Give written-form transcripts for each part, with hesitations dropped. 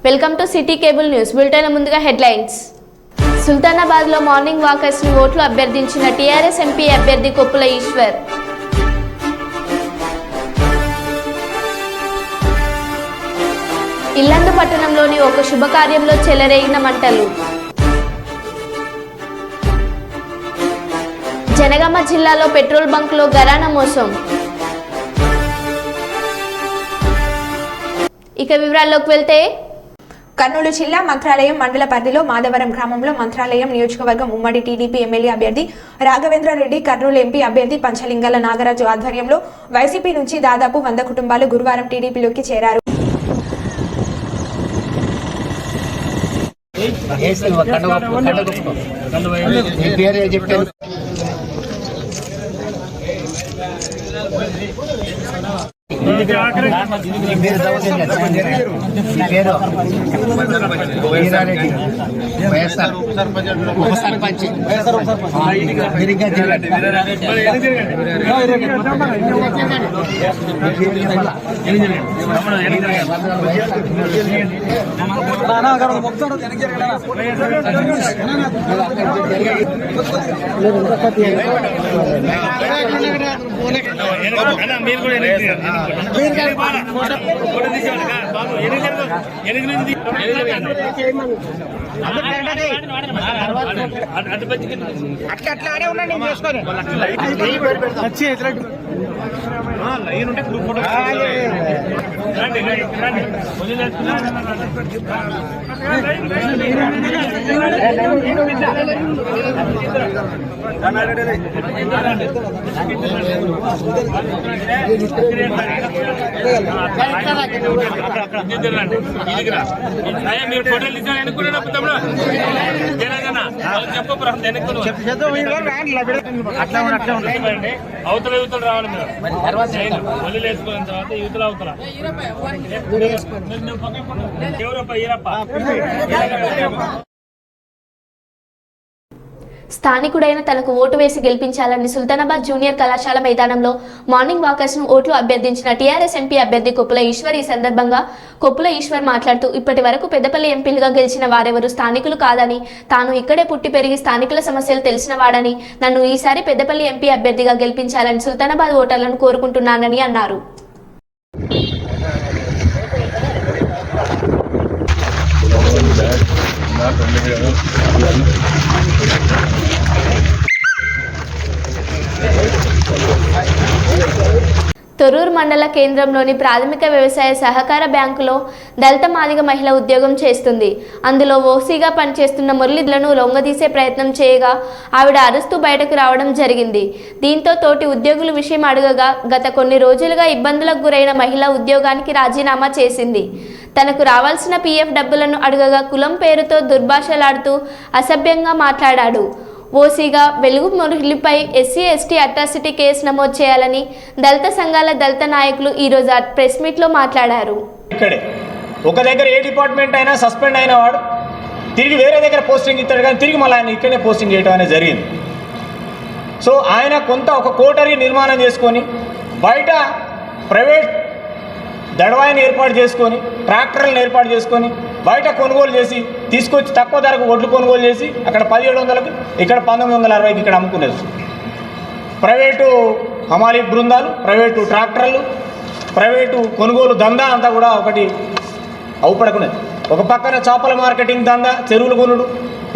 Welcome to city cable news bulletin. ముందుగా headlines. Sultanabad లో morning walkers ని ఓట్లు అభ్యర్థించిన టీఆర్ఎస్ ఎంపీ అభ్యర్థి కొప్పుల ఈశ్వర్. ఇల్లందు పట్టణంలోని ఒక శుభకార్యంలో చెలరేగిన మంటలు. జనగామ జిల్లాలో పెట్రోల్ బంక్ లో గరానా మోసం. ఇక వివరాల్లోకి వెళ్తే, కర్నూలు జిల్లా మంత్రాలయం మండల పరిధిలో మాధవరం గ్రామంలో మంత్రాలయం నియోజకవర్గం ఉమ్మడి టీడీపీ ఎమ్మెల్యే అభ్యర్థి రాఘవేంద్రారెడ్డి, కర్నూలు ఎంపీ అభ్యర్థి పంచలింగాల నాగరాజు ఆధ్వర్యంలో వైసీపీ నుంచి దాదాపు 100 కుటుంబాలు గురువారం టీడీపీలోకి చేరారు. అవతల యువతలు రావాలి. మీరు వేసుకున్న తర్వాత యువతలు అవతల స్థానికుడైన తనకు ఓటు వేసి గెలిపించాలని సుల్తానాబాద్ జూనియర్ కళాశాల మైదానంలో మార్నింగ్ వాకర్స్ ను ఓట్లు అభ్యర్థించిన టీఆర్ఎస్ ఎంపీ అభ్యర్థి కొప్పుల ఈశ్వర్. ఈ సందర్భంగా కొప్పుల ఈశ్వర్ మాట్లాడుతూ, ఇప్పటి వరకు పెద్దపల్లి ఎంపీలుగా గెలిచిన వారెవరు స్థానికులు కాదని, తాను ఇక్కడే పుట్టి పెరిగి స్థానికుల సమస్యలు తెలిసిన వాడని, నన్ను ఈసారి పెద్దపల్లి ఎంపీ అభ్యర్థిగా గెలిపించాలని సుల్తానాబాద్ ఓటర్లను కోరుకుంటున్నానని అన్నారు. తొర్రూరు మండల కేంద్రంలోని ప్రాథమిక వ్యవసాయ సహకార బ్యాంకులో దళిత మాదిగ మహిళ ఉద్యోగం చేస్తుంది. అందులో ఓసీగా పనిచేస్తున్న మురళిలను లొంగదీసే ప్రయత్నం చేయగా ఆవిడ అరుస్తూ బయటకు రావడం జరిగింది. దీంతో తోటి ఉద్యోగుల విషయం అడగగా గత కొన్ని రోజులుగా ఇబ్బందులకు గురైన మహిళ ఉద్యోగానికి రాజీనామా చేసింది. తనకు రావాల్సిన పీఎఫ్ డబ్బులను అడగగా కులం పేరుతో దుర్భాషలాడుతూ అసభ్యంగా మాట్లాడాడు. ఓసీగా వెలుగు మురళిపై ఎస్సీ ఎస్టీ అట్రాసిటీ కేసు నమోదు చేయాలని దళిత సంఘాల దళిత నాయకులు ఈరోజు ప్రెస్ మీట్లో మాట్లాడారు. ఇక్కడే ఒక దగ్గర ఏ డిపార్ట్మెంట్ అయినా సస్పెండ్ అయిన వాడు తిరిగి వేరే దగ్గర పోస్టింగ్ ఇస్తాడు, కానీ తిరిగి మళ్ళీ ఆయన ఇక్కడనే పోస్టింగ్ చేయడం అనేది జరిగింది. సో ఆయన ఒక కోటరీ నిర్మాణం చేసుకొని బయట ప్రైవేట్ దడవాయిని ఏర్పాటు చేసుకొని ట్రాక్టర్లను ఏర్పాటు చేసుకొని బయట కొనుగోలు చేసి తీసుకొచ్చి తక్కువ ధరకు ఒడ్లు కొనుగోలు చేసి అక్కడ 1700కి ఇక్కడ 1960కి ఇక్కడ అమ్ముకునేది. ప్రైవేటు హమాలీ బృందాలు, ప్రైవేటు ట్రాక్టర్లు, ప్రైవేటు కొనుగోలు దందా అంతా కూడా ఒకటి అవుపడకునేది. ఒక పక్కన చేపల మార్కెటింగ్ దందా, చెరువులు కొనుడు,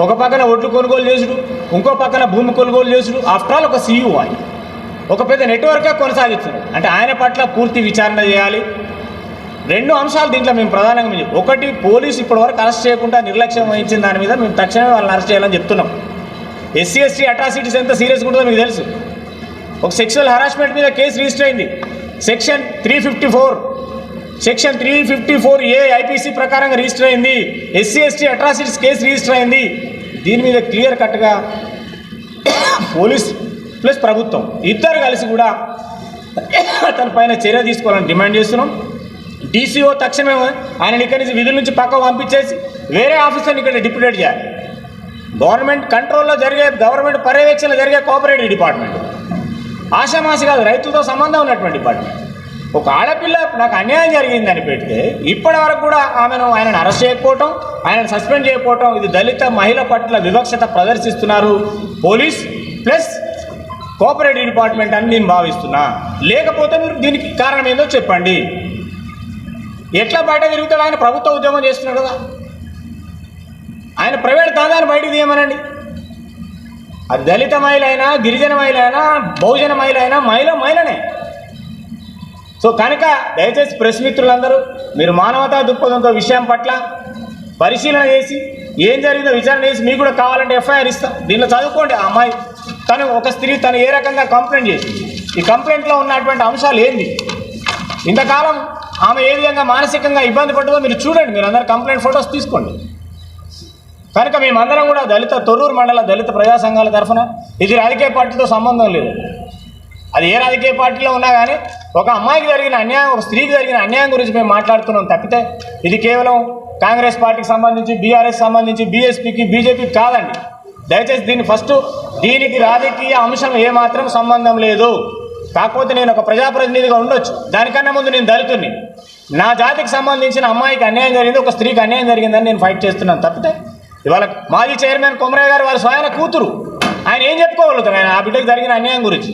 ఒక పక్కన ఒడ్లు కొనుగోలు చేసుడు, ఇంకో పక్కన భూమి కొనుగోలు చేసుడు. ఆఫ్టర్ ఆల్ ఒక సీఈఓ ఆయన ఒక పెద్ద నెట్వర్క్గా కొనసాగిస్తున్నారు. అంటే ఆయన పట్ల పూర్తి విచారణ చేయాలి. 2 అంశాలు దీంట్లో మేము ప్రధానంగా ఒకటి, పోలీసు ఇప్పటివరకు అరెస్ట్ చేయకుండా నిర్లక్ష్యం వహించిన దాని మీద మేము తక్షణమే వాళ్ళని అరెస్ట్ చేయాలని చెప్తున్నాం. ఎస్సీ ఎస్టీ అట్రాసిటీస్ ఎంత సీరియస్గా ఉంటుందో మీకు తెలుసు. ఒక సెక్షువల్ హరాస్మెంట్ మీద కేసు రిజిస్టర్ అయింది. సెక్షన్ 354A ఐపీసీ ప్రకారంగా రిజిస్టర్ అయింది. SC ST atrocities case register అయింది. దీని మీద క్లియర్ కట్గా పోలీస్ ప్లస్ ప్రభుత్వం ఇద్దరు కలిసి కూడా తన పైన చర్య తీసుకోవాలని డిమాండ్ చేస్తున్నాం. డీసీఓ తక్షణమే ఆయన ఇక్కడి నుంచి విధుల నుంచి పక్కకు పంపించేసి వేరే ఆఫీసర్ని ఇక్కడ డిప్యూటేట్ చేయాలి. గవర్నమెంట్ కంట్రోల్లో జరిగే, గవర్నమెంట్ పర్యవేక్షణలో జరిగే కోఆపరేటివ్ డిపార్ట్మెంట్, ఆషామాషి కాదు, రైతులతో సంబంధం ఉన్నటువంటి డిపార్ట్మెంట్. ఒక ఆడపిల్ల నాకు అన్యాయం జరిగిందని పెడితే ఇప్పటి వరకు కూడా ఆయనను అరెస్ట్ చేయకపోవటం, ఆయనను సస్పెండ్ చేయకపోవటం, ఇది దళిత మహిళ పట్ల వివక్షత ప్రదర్శిస్తున్నారు పోలీస్ ప్లస్ కోఆపరేటివ్ డిపార్ట్మెంట్ అని నేను భావిస్తున్నా. లేకపోతే మీరు దీనికి కారణం ఏందో చెప్పండి. ఎట్లా బయట తిరుగుతాడు? ఆయన ప్రభుత్వ ఉద్యోగం చేస్తున్నాడు కదా, ఆయన ప్రైవేట్ దందాన్ని బయటకు తీయమనండి. అది దళిత మహిళ అయినా, గిరిజన మహిళ అయినా, బహుజన మహిళ అయినా, మహిళనే. సో కనుక దయచేసి ప్రెస్ మిత్రులందరూ మీరు మానవతా దృక్పథంతో విషయం పట్ల పరిశీలన చేసి ఏం జరిగిందో విచారణ చేసి మీకు కూడా కావాలంటే ఎఫ్ఐఆర్ ఇస్తాం. దీనిలో చదువుకోండి. ఆ అమ్మాయి ఒక స్త్రీ తను ఏ రకంగా కంప్లైంట్ చేసింది, ఈ కంప్లైంట్లో ఉన్నటువంటి అంశాలు ఏంది, ఇంతకాలం ఆమె ఏ విధంగా మానసికంగా ఇబ్బంది పడుతుందో మీరు చూడండి. మీరు అందరు కంప్లైంట్ ఫొటోస్ తీసుకోండి. కనుక మేమందరం కూడా తొర్రూరు మండల దళిత ప్రజా సంఘాల తరఫున ఇది రాజకీయ పార్టీతో సంబంధం లేదు. అది ఏ రాజకీయ పార్టీలో ఉన్నా కానీ ఒక అమ్మాయికి జరిగిన అన్యాయం, ఒక స్త్రీకి జరిగిన అన్యాయం గురించి మేము మాట్లాడుతున్నాం తప్పితే ఇది కేవలం కాంగ్రెస్ పార్టీకి సంబంధించి, బీఆర్ఎస్ సంబంధించి, బీఎస్పీకి, బీజేపీకి కాదండి. దయచేసి దీనికి రాజకీయ అంశం ఏమాత్రం సంబంధం లేదు. కాకపోతే నేను ఒక ప్రజాప్రతినిధిగా ఉండొచ్చు, దానికన్నా ముందు నేను దళితుడిని. నా జాతికి సంబంధించిన అమ్మాయికి అన్యాయం జరిగింది, ఒక స్త్రీకి అన్యాయం జరిగిందని నేను ఫైట్ చేస్తున్నాను తప్పితే ఇవాళ మాజీ చైర్మన్ కొమరయ్య గారు వారి స్వయం కూతురు, ఆయన ఏం చెప్పుకోగలుగుతారు ఆయన ఆ బిడ్డకు జరిగిన అన్యాయం గురించి?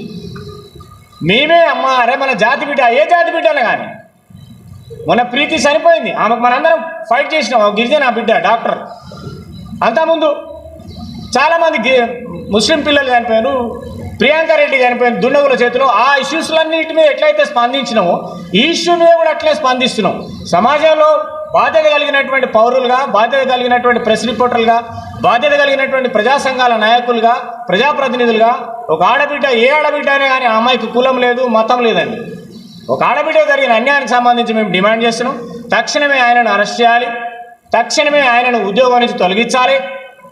మేమే అరే మన జాతి బిడ్డ, ఏ జాతి బిడ్డనే కానీ మొన్న ప్రీతి చనిపోయింది, ఆమెకు మనందరం ఫైట్ చేసినాం. గిరిజన ఆ బిడ్డ డాక్టర్. అంతకుముందు చాలామంది ముస్లిం పిల్లలు చనిపోయారు, ప్రియాంక రెడ్డి చనిపోయిన దుండగుల చేతిలో. ఆ ఇష్యూస్లన్నింటి మీద ఎట్లయితే స్పందించినామో ఈ ఇష్యూ మీద కూడా అట్లే స్పందిస్తున్నాం. సమాజంలో బాధ్యత కలిగినటువంటి పౌరులుగా, బాధ్యత కలిగినటువంటి ప్రెస్ రిపోర్టర్లుగా, బాధ్యత కలిగినటువంటి ప్రజా సంఘాల నాయకులుగా, ప్రజాప్రతినిధులుగా ఒక ఆడబిడ్డ, ఏ ఆడబిడ్డ అయినా కానీ ఆ అమ్మాయికి కులం లేదు, మతం లేదండి. ఒక ఆడబిడ్డ జరిగిన అన్యాయానికి సంబంధించి మేము డిమాండ్ చేస్తున్నాం. తక్షణమే ఆయనను అరెస్ట్ చేయాలి, తక్షణమే ఆయనను ఉద్యోగం నుంచి తొలగించాలి,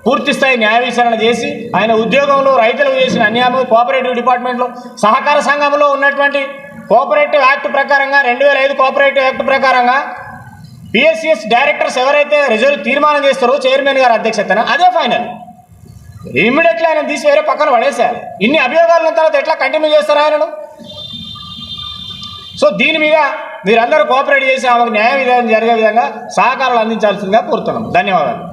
పూర్తిస్థాయి న్యాయ విచారణ చేసి ఆయన ఉద్యోగంలో రైతులకు చేసిన అన్యాయం, కోఆపరేటివ్ డిపార్ట్మెంట్లో సహకార సంఘంలో ఉన్నటువంటి కోఆపరేటివ్ యాక్ట్ ప్రకారంగా 2005 కోఆపరేటివ్ యాక్ట్ ప్రకారంగా పిఎస్సిఎస్ డైరెక్టర్స్ ఎవరైతే రిజర్వ్ తీర్మానం చేస్తారో చైర్మన్ గారి అధ్యక్షతన అదే ఫైనల్. ఇమ్మీడియట్లీ ఆయన తీసి వేరే పక్కన పడేశారు. ఇన్ని అభియోగాల తర్వాత ఎట్లా కంటిన్యూ చేస్తారు ఆయనను? సో దీని మీద మీరందరూ కోఆపరేట్ చేసి ఆమెకు న్యాయ విధానం జరిగే విధంగా సహకారాలు అందించాల్సిందిగా కోరుతున్నాం. ధన్యవాదాలు.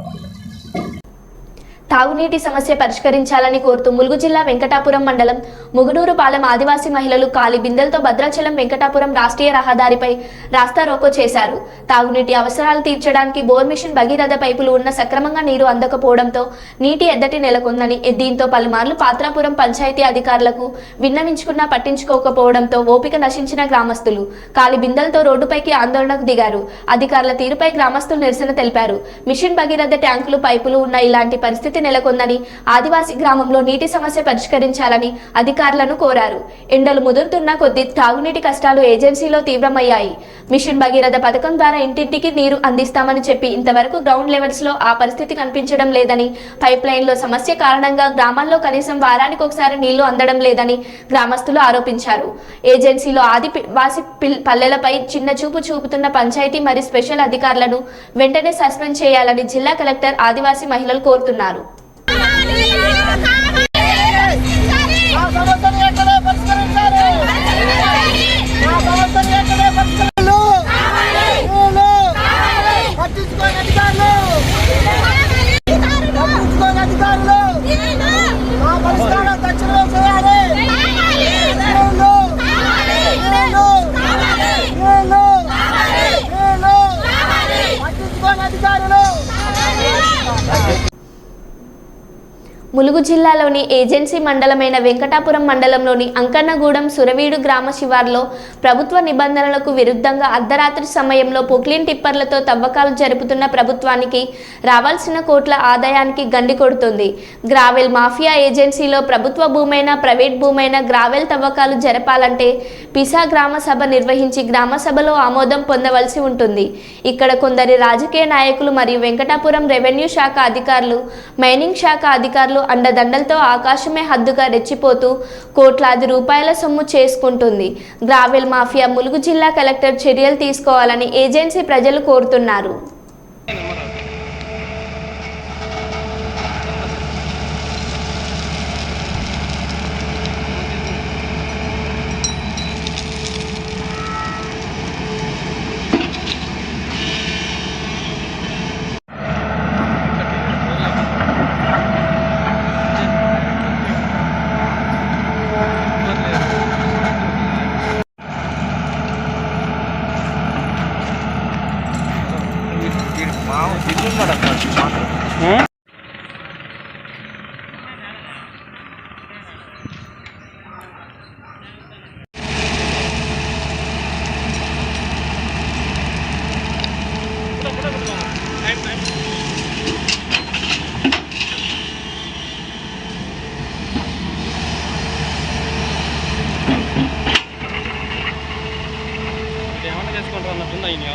తాగునీటి సమస్య పరిష్కరించాలని కోరుతూ ములుగు జిల్లా వెంకటాపురం మండలం ముగునూరుపాలెం ఆదివాసీ మహిళలు ఖాళీ బిందెలతో భద్రాచలం వెంకటాపురం రాష్ట్రీయ రహదారిపై రాస్తారోకో చేశారు. తాగునీటి అవసరాలు తీర్చడానికి బోర్ మిషన్ భగీరథ పైపులు ఉన్న సక్రమంగా నీరు అందకపోవడంతో నీటి ఎద్దటి నెలకొందని, దీంతో పలుమార్లు పాత్రాపురం పంచాయతీ అధికారులకు విన్నవించుకున్నా పట్టించుకోకపోవడంతో ఓపిక నశించిన గ్రామస్తులు ఖాళీ బిందెలతో రోడ్డుపైకి ఆందోళనకు దిగారు. అధికారుల తీరుపై గ్రామస్తులు నిరసన తెలిపారు. మిషన్ భగీరథ ట్యాంకులు, పైపులు ఉన్న ఇలాంటి పరిస్థితి నెలకొందని, ఆదివాసీ గ్రామంలో నీటి సమస్య పరిష్కరించాలని అధికారులను కోరారు. ఎండలు ముదురుతున్న కొద్దీ తాగునీటి కష్టాలు ఏజెన్సీలో తీవ్రమయ్యాయి. మిషన్ భగీరథ పథకం ద్వారా ఇంటింటికి నీరు అందిస్తామని చెప్పి ఇంతవరకు గ్రౌండ్ లెవెల్స్ లో ఆ పరిస్థితి కనిపించడం లేదని, పైప్ లైన్ లో సమస్య కారణంగా గ్రామాల్లో కనీసం వారానికి ఒకసారి నీళ్లు అందడం లేదని గ్రామస్తులు ఆరోపించారు. ఏజెన్సీలో ఆదివాసీ పల్లెలపై చిన్న చూపు చూపుతున్న పంచాయతీ మరియు స్పెషల్ అధికారులను వెంటనే సస్పెండ్ చేయాలని జిల్లా కలెక్టర్ ఆదివాసీ మహిళలు కోరుతున్నారు. ములుగు జిల్లాలోని ఏజెన్సీ మండలమైన వెంకటాపురం మండలంలోని అంకన్నగూడెం సురవీడు గ్రామ శివార్లో ప్రభుత్వ నిబంధనలకు విరుద్ధంగా అర్ధరాత్రి సమయంలో పొక్లీన్ టిప్పర్లతో తవ్వకాలు జరుపుతున్న ప్రభుత్వానికి రావాల్సిన కోట్ల ఆదాయానికి గండి కొడుతుంది. గ్రావెల్ మాఫియా ఏజెన్సీలో ప్రభుత్వ భూమైనా ప్రైవేట్ భూమైనా గ్రావెల్ తవ్వకాలు జరపాలంటే పిసా గ్రామ సభ నిర్వహించి గ్రామ సభలో ఆమోదం పొందవలసి ఉంటుంది. ఇక్కడ కొందరి రాజకీయ నాయకులు మరియు వెంకటాపురం రెవెన్యూ శాఖ అధికారులు, మైనింగ్ శాఖ అధికారులు అండదండలతో ఆకాశమే హద్దుగా రెచ్చిపోతూ కోట్లాది రూపాయల సొమ్ము చేసుకుంటుంది. గ్రావెల్ మాఫియా ములుగు జిల్లా కలెక్టర్ చర్యలు తీసుకోవాలని ఏజెన్సీ ప్రజలు కోరుతున్నారు. ఏమన్నా చేసుకుంటారు అన్నట్టుంది అయినా.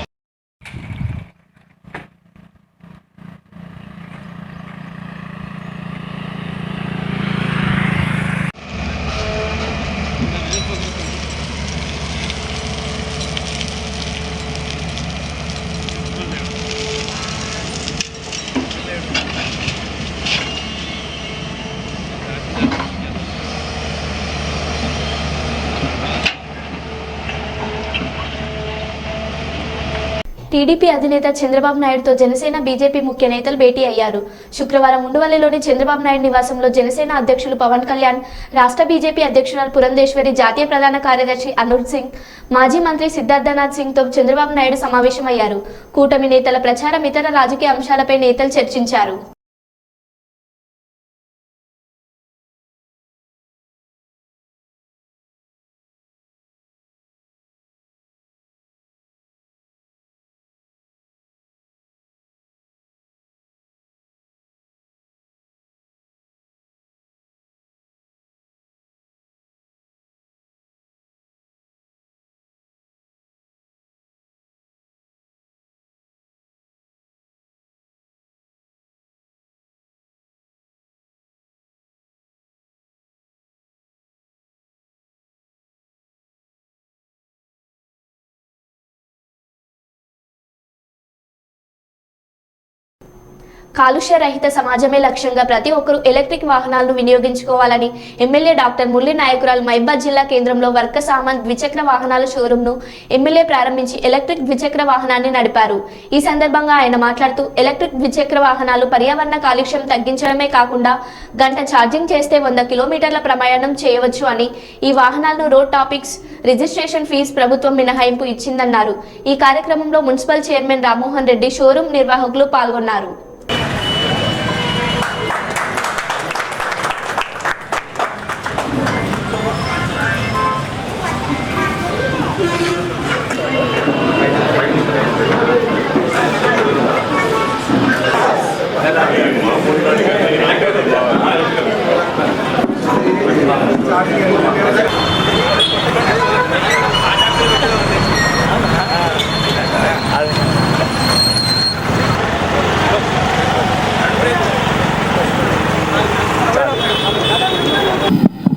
టీడీపీ అధినేత చంద్రబాబు నాయుడుతో జనసేన బీజేపీ ముఖ్య నేతలు భేటీ అయ్యారు. శుక్రవారం ఉండవల్లిలోని చంద్రబాబు నాయుడు నివాసంలో జనసేన అధ్యక్షులు పవన్ కళ్యాణ్, రాష్ట్ర బీజేపీ అధ్యక్షురాలు పురంధేశ్వరి, జాతీయ ప్రధాన కార్యదర్శి అనుజ్ సింగ్, మాజీ మంత్రి సిద్ధార్థనాథ్ సింగ్ తో చంద్రబాబు నాయుడు సమావేశమయ్యారు. కూటమి నేతల ప్రచారం, ఇతర రాజకీయ అంశాలపై నేతలు చర్చించారు. కాలుష్య రహిత సమాజమే లక్ష్యంగా ప్రతి ఒక్కరూ ఎలక్ట్రిక్ వాహనాలను వినియోగించుకోవాలని ఎమ్మెల్యే డాక్టర్ మురళీ నాయకురాలు మహబూబాబాద్ జిల్లా కేంద్రంలో వర్క సామాన్ ద్విచక్ర వాహనాల షోరూంను ఎమ్మెల్యే ప్రారంభించి ఎలక్ట్రిక్ ద్విచక్ర వాహనాన్ని నడిపారు. ఈ సందర్భంగా ఆయన మాట్లాడుతూ ఎలక్ట్రిక్ ద్విచక్ర వాహనాలు పర్యావరణ కాలుష్యం తగ్గించడమే కాకుండా గంట ఛార్జింగ్ చేస్తే 100 కిలోమీటర్ల ప్రయాణం చేయవచ్చు అని, ఈ వాహనాలను రోడ్ టాపిక్స్ రిజిస్ట్రేషన్ ఫీజు ప్రభుత్వం మినహాయింపు ఇచ్చిందన్నారు. ఈ కార్యక్రమంలో municipal chairman Rammohan Reddy, showroom నిర్వాహకులు పాల్గొన్నారు.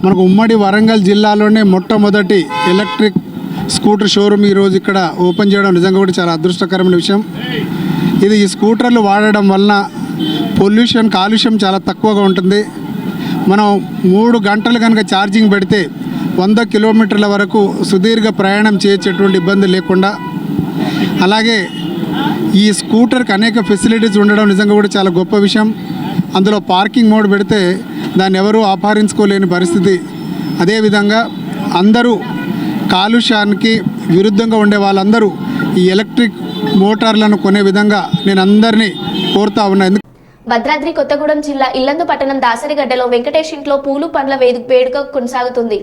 మనకు ఉమ్మడి వరంగల్ జిల్లాలోనే మొట్టమొదటి ఎలక్ట్రిక్ స్కూటర్ షోరూమ్ ఈరోజు ఇక్కడ ఓపెన్ చేయడం నిజంగా కూడా చాలా అదృష్టకరమైన విషయం. ఇది ఈ స్కూటర్లు వాడడం వలన కాలుష్యం చాలా తక్కువగా ఉంటుంది. మనం 3 గంటలు కనుక ఛార్జింగ్ పెడితే 100 కిలోమీటర్ల వరకు సుదీర్ఘ ప్రయాణం చేయొచ్చేటువంటి ఇబ్బంది లేకుండా, అలాగే ఈ స్కూటర్కి అనేక ఫెసిలిటీస్ ఉండడం నిజంగా కూడా చాలా గొప్ప విషయం. అందులో పార్కింగ్ మోడ్ పెడితే దాన్ని ఎవరూ ఆపాదించుకోలేని పరిస్థితి. అదేవిధంగా అందరూ కాలుష్యానికి విరుద్ధంగా ఉండే వాళ్ళందరూ ఈ ఎలక్ట్రిక్ మోటార్లను కొనే విధంగా నేను అందరినీ కోరుతా ఉన్నాను. భద్రాద్రి కొత్తగూడెం జిల్లా ఇల్లందు పట్టణం దాసరిగడ్డలో వెంకటేష్ ఇంట్లో పూలు పండ్ల వేడుక కొనసాగుతుంది.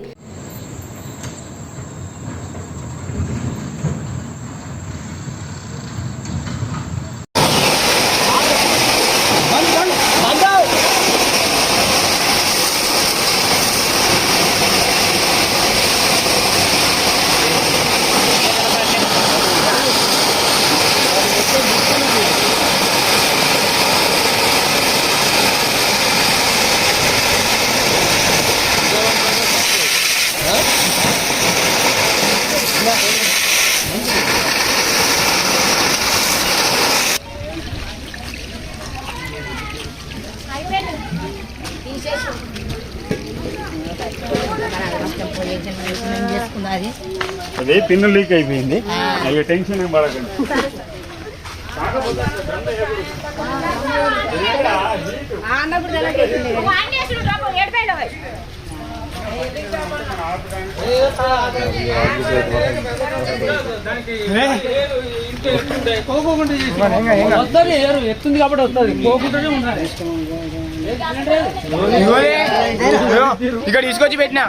అదే పిన్ను లీక్ అయిపోయింది. అయ్యో టెన్షన్ ఏం పడకండి. ఎత్తుంది కాబట్టి వస్తుంది పోకుండానే ఉండాలి ఇక్కడ తీసుకొచ్చి పెట్టినా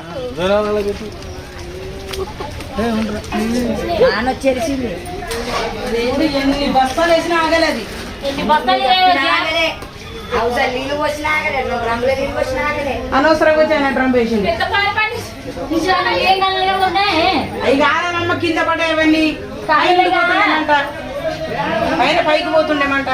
ఎన్ని బస్తాలు వేసినా ఆగలేదు అనవసరంగా వచ్చాను డ్రమ్ వేసింది అవి కాదమ్మా కింద పడ్డాయవన్నీ పోతుండేమంట పైన పైకి పోతుండేమంట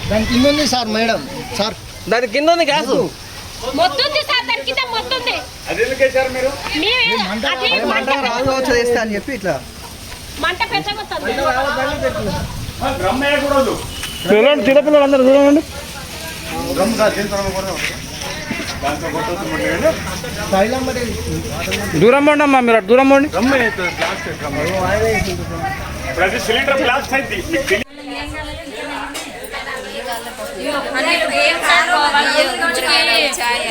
దాని కింద ఉంది సార్ మేడం సార్ దాని కింద ఉంది గ్యాస్ మొత్తుంది సార్ దాని కింద మొత్తుంది అది ఎందుకు వేశారు మీరు రాదు వేస్తా అని చెప్పి ఇట్లా మంట పెద్దగొస్తుంది డ్రమ్ వేయకూడదు చిన్నపిల్లలందరూ చూడండి దూరం పోండి అమ్మా మీరు అటు దూరం పోండి ప్రతి సిలిండర్ బ్లాస్ట్ అయింది మీకు తెలియదు.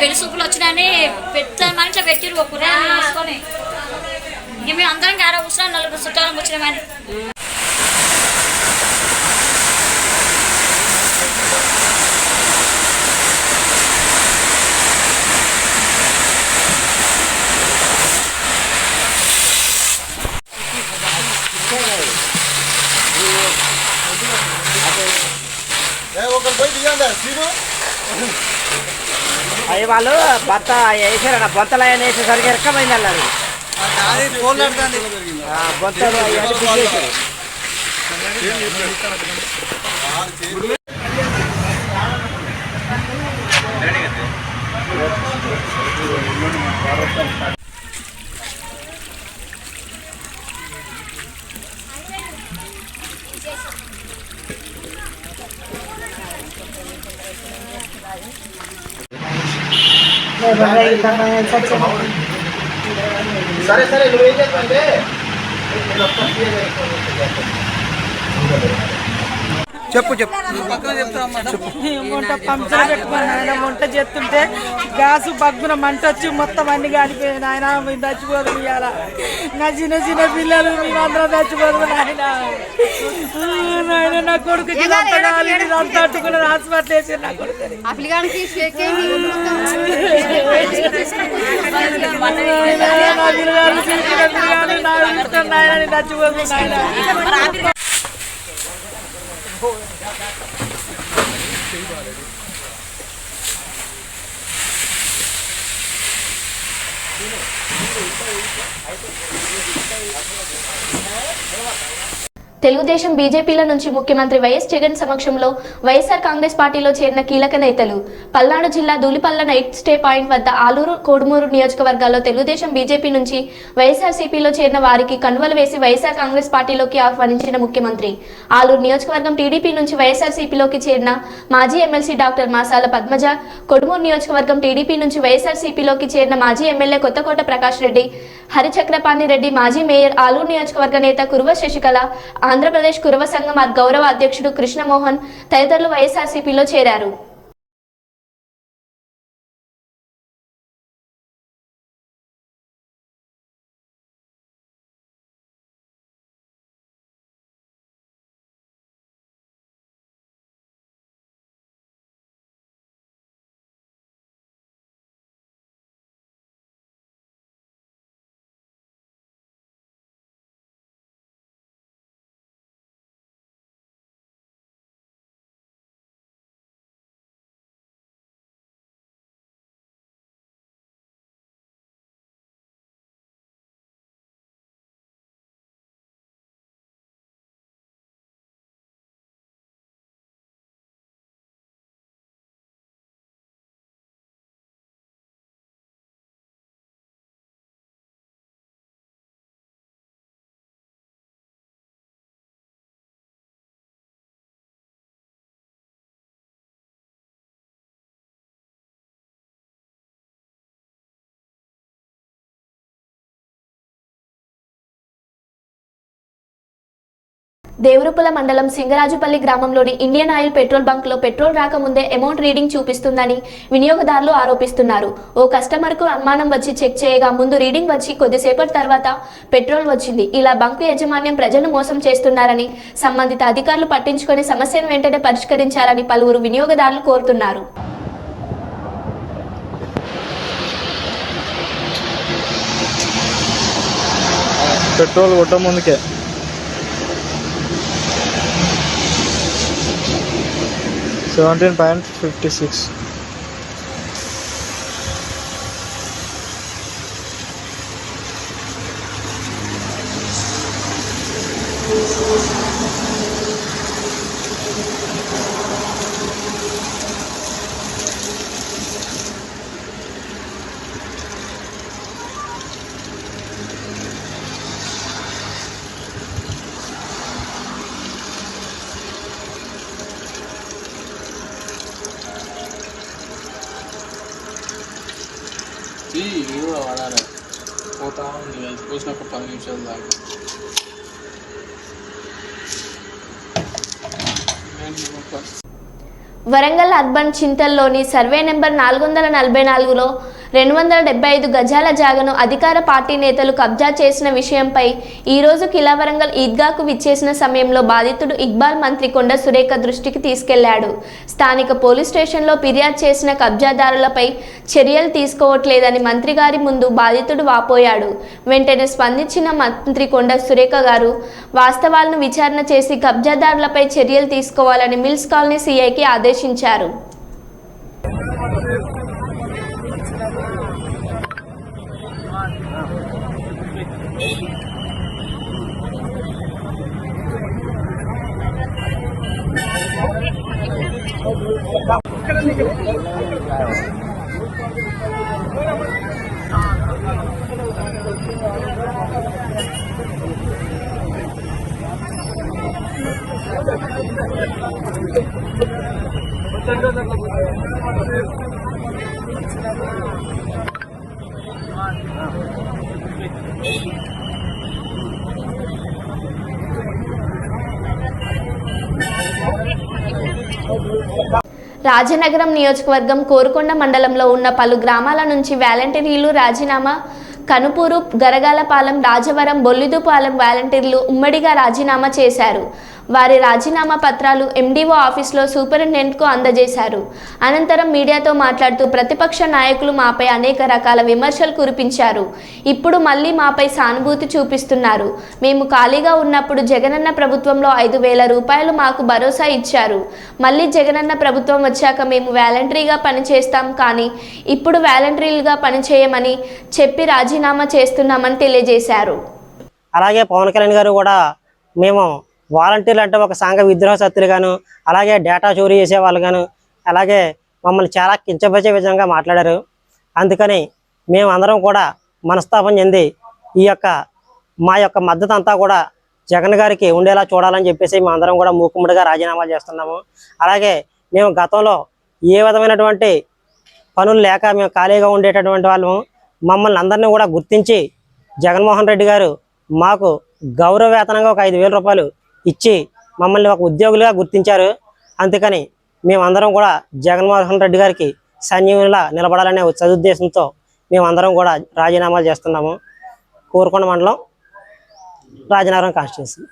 పెళ్లి సూపులు వచ్చినాయని పెద్ద మనిషి పెట్టిరు ఒక కూరని వేసుకొని ఇంక మేము అందరం గారా కూర్చున్నాం నలుగురు చుట్టాలకు వచ్చినామని అవి వాళ్ళు భర్త వేసారన్న బొంతలు ఆయన వేసేసరికి ఎరకమైంది అన్నారు బొంతలు అవన్నీ తీసేసారు సరే సరే నువ్వేం చేస్తావంటే చెప్పు చెప్పు వంట పంచలు పెట్టుకుని ఆయన వంట చేస్తుంటే గ్యాస్ బగ్గున మంట వచ్చి మొత్తం అన్ని కాలిపోయింది ఆయన మేము చచ్చిపోదు ఇవాళ నా చిన్న చిన్న పిల్లలు మేమందరం చచ్చిపోదు నాయన నా కొడుకుకి అంత అట్టుకున్న హాస్పిటల్ వేసి నా కొడుకు నా పిల్లగాలు నాయన చచ్చిపోదు నాయన తెలుగుదేశం బీజేపీల నుంచి ముఖ్యమంత్రి వైఎస్ జగన్ సమక్షంలో వైఎస్ఆర్ కాంగ్రెస్ పార్టీలో చేరిన కీలక నేతలు పల్నాడు జిల్లా ధూళిపల్ల నైట్ స్టే పాయింట్ వద్ద ఆలూరు కోడుమూరు నియోజకవర్గాల్లో తెలుగుదేశం బీజేపీ నుంచి వైఎస్ఆర్సీపీలో చేరిన వారికి కండువలు వేసి వైఎస్ఆర్ కాంగ్రెస్ పార్టీలోకి ఆహ్వానించిన ముఖ్యమంత్రి ఆలూరు నియోజకవర్గం టీడీపీ నుంచి వైఎస్ఆర్సీపీలోకి చేరిన మాజీ ఎమ్మెల్సీ డాక్టర్ మాసాల పద్మజ, కొడుమూరు నియోజకవర్గం టీడీపీ నుంచి వైఎస్ఆర్సీపీలోకి చేరిన మాజీ ఎమ్మెల్యే కొత్తకోట ప్రకాష్ రెడ్డి, హరిచక్రపాణి రెడ్డి, మాజీ మేయర్ ఆలూరు నియోజకవర్గ నేత కురువ శశికళ, ఆంధ్రప్రదేశ్ కురవ సంఘం గౌరవ అధ్యక్షుడు కృష్ణమోహన్ తదితరులు వైఎస్ఆర్సీపీలో చేరారు. దేవరూపల మండలం సింగరాజుపల్లి గ్రామంలోని ఇండియన్ ఆయిల్ పెట్రోల్ బంక్లో పెట్రోల్ రాకముందే అమౌంట్ రీడింగ్ చూపిస్తుందని వినియోగదారులు ఆరోపిస్తున్నారు. ఓ కస్టమర్కు అనుమానం వచ్చి చెక్ చేయగా ముందు రీడింగ్ వచ్చి కొద్దిసేపటి తర్వాత పెట్రోల్ వచ్చింది. ఇలా బంకు యాజమాన్యం ప్రజలను మోసం చేస్తున్నారని, సంబంధిత అధికారులు పట్టించుకొని సమస్యను వెంటనే పరిష్కరించాలని పలువురు వినియోగదారులు కోరుతున్నారు. పెట్రోల్ కొట్ట ముందుకే 17.56. ఇది కూడా వాడాలి. పోతా ఉంది పోసిన ఒక 10 నిమిషాలు దాకా. వరంగల్ అర్బన్ చింతల్లోని సర్వే నెంబర్ 444లో 275 గజాల జాగను అధికార పార్టీ నేతలు కబ్జా చేసిన విషయంపై ఈరోజు కిలా వరంగల్ ఈద్గాకు విచ్చేసిన సమయంలో బాధితుడు ఇక్బాల్ మంత్రి కొండ సురేఖ దృష్టికి తీసుకెళ్లాడు. స్థానిక పోలీస్ స్టేషన్లో ఫిర్యాదు చేసిన కబ్జాదారులపై చర్యలు తీసుకోవట్లేదని మంత్రి గారి ముందు బాధితుడు వాపోయాడు. వెంటనే స్పందించిన మంత్రి కొండ సురేఖ గారు వాస్తవాలను విచారణ చేసి కబ్జాదారులపై చర్యలు తీసుకోవాలని మిల్స్ కాలనీ సిఐకి ఆదేశించారు. రాజనగరం నియోజకవర్గం కోరుకొండ మండలంలో ఉన్న పలు గ్రామాల నుంచి వాలంటీర్లు రాజీనామా. కనుపూరు, గరగాలపాలెం, రాజవరం, బొల్లిదుపాలెం వాలంటీర్లు ఉమ్మడిగా రాజీనామా చేశారు. వారి రాజీనామా పత్రాలు ఎండీఓ ఆఫీసులో సూపరింటెండెంట్కు అందజేశారు. అనంతరం మీడియాతో మాట్లాడుతూ ప్రతిపక్ష నాయకులు మాపై అనేక రకాల విమర్శలు కురిపించారు. ఇప్పుడు మళ్ళీ మాపై సానుభూతి చూపిస్తున్నారు. మేము ఖాళీగా ఉన్నప్పుడు జగనన్న ప్రభుత్వంలో 5,000 రూపాయలు మాకు భరోసా ఇచ్చారు. మళ్ళీ జగనన్న ప్రభుత్వం వచ్చాక మేము వాలంటరీగా పనిచేస్తాం, కానీ ఇప్పుడు వాలంటరీలుగా పనిచేయమని చెప్పి రాజీనామా చేస్తున్నామని తెలియజేశారు. అలాగే పవన్ కళ్యాణ్ గారు కూడా మేము వాలంటీర్లు అంటే ఒక సంఘ విద్రోహ శక్తులు గాను, అలాగే డేటా చోరీ చేసే వాళ్ళు గాను, అలాగే మమ్మల్ని చాలా కించపరిచే విధంగా మాట్లాడారు. అందుకని మేము అందరం కూడా మనస్తాపం చెంది మా యొక్క మద్దతు అంతా కూడా జగన్ గారికి ఉండేలా చూడాలని చెప్పేసి మేము అందరం కూడా మూకుమ్మడిగా రాజీనామా చేస్తున్నాము. అలాగే మేము గతంలో ఏ విధమైనటువంటి పనులు లేక మేము ఖాళీగా ఉండేటటువంటి వాళ్ళము, మమ్మల్ని అందరినీ కూడా గుర్తించి జగన్మోహన్ రెడ్డి గారు మాకు గౌరవ వేతనంగా ఒక 5,000 రూపాయలు ఇచ్చి మమ్మల్ని ఒక ఉద్యోగులుగా గుర్తించారు. అందుకని మేమందరం కూడా జగన్మోహన్ రెడ్డి గారికి సైన్యంలా నిలబడాలనే సదుద్దేశంతో మేమందరం కూడా రాజీనామాలు చేస్తున్నాము. కోరుకొండ మండలం, రాజనగరం కాన్స్టిట్యున్సీ.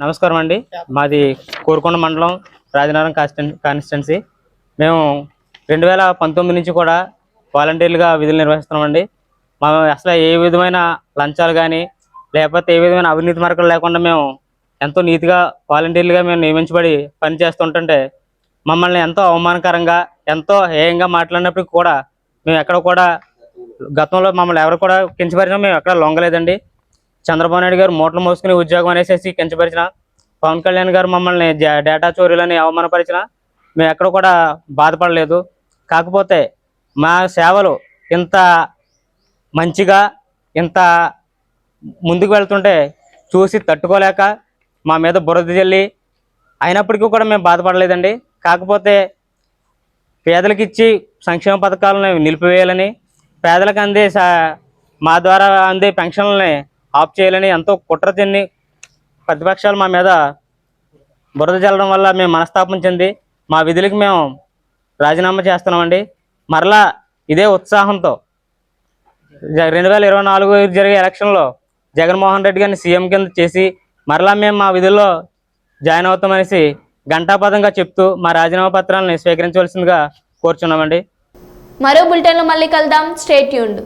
నమస్కారం అండి. మాది కోరుకొండ మండలం, రాజనగరం కాన్స్టిట్యున్సీ. మేము 2019 నుంచి కూడా వాలంటీర్లుగా విధులు నిర్వహిస్తున్నామండి. మేము అసలు ఏ విధమైన లంచాలు కానీ లేకపోతే ఏ విధమైన అవినీతి మార్గాలు లేకుండా మేము ఎంతో నీతిగా వాలంటీర్లుగా మేము నియమించబడి పనిచేస్తుంటే మమ్మల్ని ఎంతో అవమానకరంగా, ఎంతో హేయంగా మాట్లాడినప్పటికీ కూడా మేము ఎక్కడ కూడా గతంలో మమ్మల్ని ఎవరు కూడా కించపరిచినా మేము ఎక్కడ లొంగలేదండి. చంద్రబాబు నాయుడు గారు మూటలు మోసుకుని ఉద్యోగం అనేసి కించపరిచిన, పవన్ కళ్యాణ్ గారు మమ్మల్ని డేటా చోరీలని అవమానపరిచిన మేము ఎక్కడ కూడా బాధపడలేదు. కాకపోతే మా సేవలు ఇంత మంచిగా, ఇంత ముందుకు వెళ్తుంటే చూసి తట్టుకోలేక మా మీద బురద జల్లి అయినప్పటికీ కూడా మేము బాధపడలేదండి. కాకపోతే పేదలకు ఇచ్చి సంక్షేమ పథకాలను నిలిపివేయాలని, పేదలకు అందే మా ద్వారా అందే పెన్షన్లని ఆఫ్ చేయాలని ఎంతో కుట్ర చెంది ప్రతిపక్షాలు మా మీద బురద చల్లడం వల్ల మేము మనస్తాపం చెంది మా విధులకు మేము రాజీనామా చేస్తున్నామండి. మరలా ఇదే ఉత్సాహంతో 2024 జరిగే ఎలక్షన్లో జగన్మోహన్ రెడ్డి గారిని సీఎం కింద చేసి మరలా మేము మా విధుల్లో జాయిన్ అవుతామనేసి ఘంటాపథంగా చెప్తూ మా రాజీనామా పత్రాలను స్వీకరించవలసిందిగా కోరుచున్నామండి. మరో బులెటిన్లో మళ్ళీ కలుద్దాం. Stay tuned.